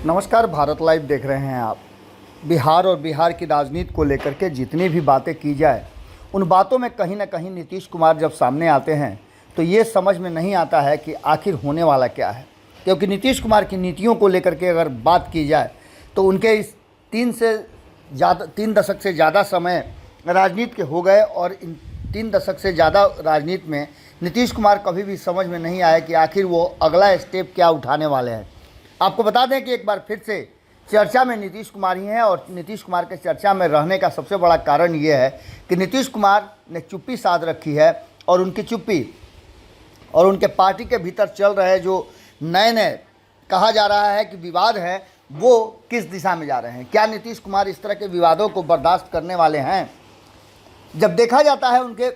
नमस्कार, भारत लाइव देख रहे हैं आप। बिहार और बिहार की राजनीति को लेकर के जितनी भी बातें की जाए, उन बातों में कहीं ना कहीं नीतीश कुमार जब सामने आते हैं तो ये समझ में नहीं आता है कि आखिर होने वाला क्या है। क्योंकि नीतीश कुमार की नीतियों को लेकर के अगर बात की जाए तो उनके इस 3 दशक से ज़्यादा समय राजनीति के हो गए और इन 3 दशक से ज़्यादा राजनीति में नीतीश कुमार कभी भी समझ में नहीं आया कि आखिर वो अगला स्टेप क्या उठाने वाले हैं। आपको बता दें कि एक बार फिर से चर्चा में नीतीश कुमार ही हैं और नीतीश कुमार के चर्चा में रहने का सबसे बड़ा कारण ये है कि नीतीश कुमार ने चुप्पी साध रखी है और उनकी चुप्पी और उनके पार्टी के भीतर चल रहे जो नए कहा जा रहा है कि विवाद हैं, वो किस दिशा में जा रहे हैं। क्या नीतीश कुमार इस तरह के विवादों को बर्दाश्त करने वाले हैं? जब देखा जाता है उनके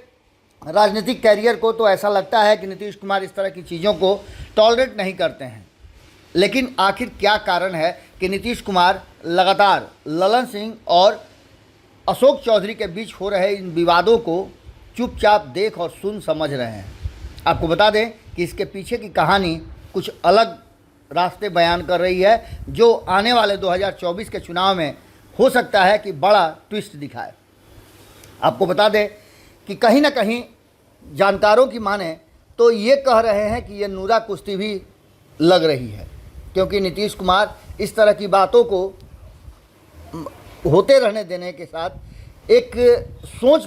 राजनीतिक कैरियर को तो ऐसा लगता है कि नीतीश कुमार इस तरह की चीज़ों को टॉलरेट नहीं करते हैं। लेकिन आखिर क्या कारण है कि नीतीश कुमार लगातार ललन सिंह और अशोक चौधरी के बीच हो रहे इन विवादों को चुपचाप देख और सुन समझ रहे हैं? आपको बता दें कि इसके पीछे की कहानी कुछ अलग रास्ते बयान कर रही है, जो आने वाले 2024 के चुनाव में हो सकता है कि बड़ा ट्विस्ट दिखाए। आपको बता दें कि कहीं ना कहीं जानकारों की माने तो ये कह रहे हैं कि ये नूरा कुश्ती भी लग रही है, क्योंकि नीतीश कुमार इस तरह की बातों को होते रहने देने के साथ एक सोच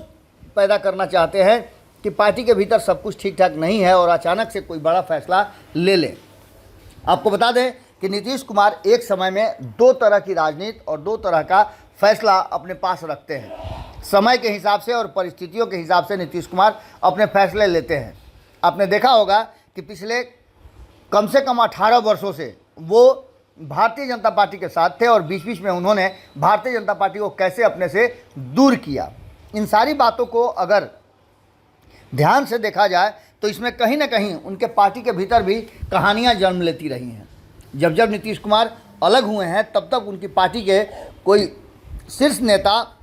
पैदा करना चाहते हैं कि पार्टी के भीतर सब कुछ ठीक ठाक नहीं है और अचानक से कोई बड़ा फैसला ले लें। आपको बता दें कि नीतीश कुमार एक समय में 2 तरह की राजनीति और 2 तरह का फैसला अपने पास रखते हैं। समय के हिसाब से और परिस्थितियों के हिसाब से नीतीश कुमार अपने फैसले लेते हैं। आपने देखा होगा कि पिछले कम से कम 18 वर्षों से वो भारतीय जनता पार्टी के साथ थे और बीच बीच में उन्होंने भारतीय जनता पार्टी को कैसे अपने से दूर किया। इन सारी बातों को अगर ध्यान से देखा जाए तो इसमें कहीं ना कहीं उनके पार्टी के भीतर भी कहानियां जन्म लेती रही हैं। जब जब नीतीश कुमार अलग हुए हैं तब तक उनकी पार्टी के कोई शीर्ष नेता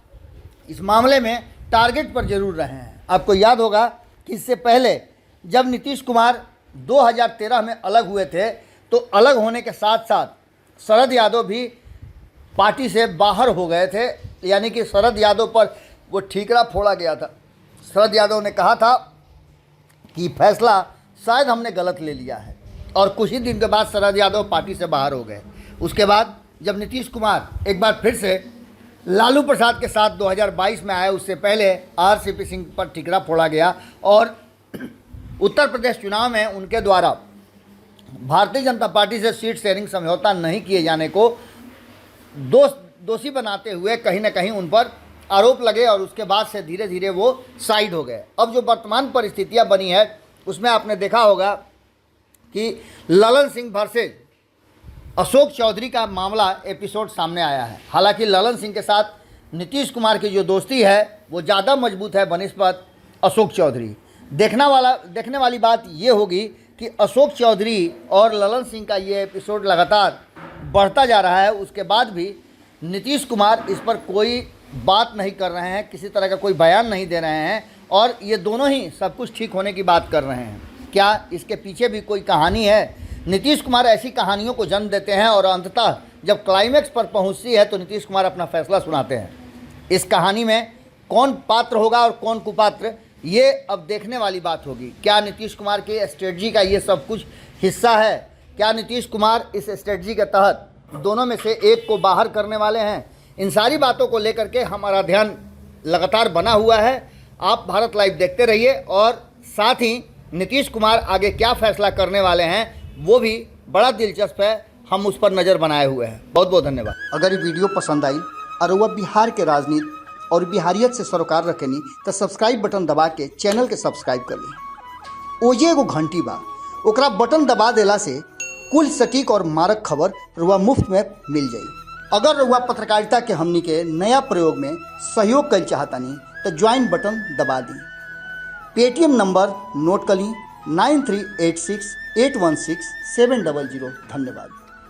इस मामले में टारगेट पर जरूर रहे हैं। आपको याद होगा कि इससे पहले जब नीतीश कुमार 2013 में अलग हुए थे तो अलग होने के साथ साथ शरद यादव भी पार्टी से बाहर हो गए थे, यानी कि शरद यादव पर वो ठीकरा फोड़ा गया था। शरद यादव ने कहा था कि फैसला शायद हमने गलत ले लिया है और कुछ ही दिन के बाद शरद यादव पार्टी से बाहर हो गए। उसके बाद जब नीतीश कुमार एक बार फिर से लालू प्रसाद के साथ 2022 में आए, उससे पहले RCP सिंह पर ठीकरा फोड़ा गया और उत्तर प्रदेश चुनाव में उनके द्वारा भारतीय जनता पार्टी से सीट शेयरिंग समझौता नहीं किए जाने को दोषी बनाते हुए कहीं ना कहीं उन पर आरोप लगे और उसके बाद से धीरे धीरे वो साइड हो गए। अब जो वर्तमान परिस्थितियां बनी है उसमें आपने देखा होगा कि ललन सिंह वर्सेस अशोक चौधरी का मामला एपिसोड सामने आया है। हालांकि ललन सिंह के साथ नीतीश कुमार की जो दोस्ती है वो ज़्यादा मजबूत है बनिस्बत अशोक चौधरी। देखने वाली बात ये होगी कि अशोक चौधरी और ललन सिंह का ये एपिसोड लगातार बढ़ता जा रहा है, उसके बाद भी नीतीश कुमार इस पर कोई बात नहीं कर रहे हैं, किसी तरह का कोई बयान नहीं दे रहे हैं और ये दोनों ही सब कुछ ठीक होने की बात कर रहे हैं। क्या इसके पीछे भी कोई कहानी है? नीतीश कुमार ऐसी कहानियों को जन्म देते हैं और अंततः जब क्लाइमैक्स पर पहुँचती है तो नीतीश कुमार अपना फैसला सुनाते हैं। इस कहानी में कौन पात्र होगा और कौन कुपात्र, ये अब देखने वाली बात होगी। क्या नीतीश कुमार की स्ट्रेटजी का ये सब कुछ हिस्सा है? क्या नीतीश कुमार इस स्ट्रेटजी के तहत दोनों में से एक को बाहर करने वाले हैं? इन सारी बातों को लेकर के हमारा ध्यान लगातार बना हुआ है। आप भारत लाइव देखते रहिए और साथ ही नीतीश कुमार आगे क्या फैसला करने वाले हैं वो भी बड़ा दिलचस्प है, हम उस पर नज़र बनाए हुए हैं। बहुत बहुत धन्यवाद। अगर ये वीडियो पसंद आई और वह बिहार के राजनीति और बिहारियत से सरोकार रखेनी तो सब्सक्राइब बटन दबा के चैनल के सब्सक्राइब कर ली। ओजे एगो घंटी बा, ओकरा बटन दबा देला से कुल सटीक और मारक खबर रुआ मुफ्त में मिल जाई। अगर रुआ पत्रकारिता के हमनी के नया प्रयोग में सहयोग कर चाहतानी तो ज्वाइन बटन दबा दी। पेटीएम नंबर नोट कर ली 9386816700। धन्यवाद।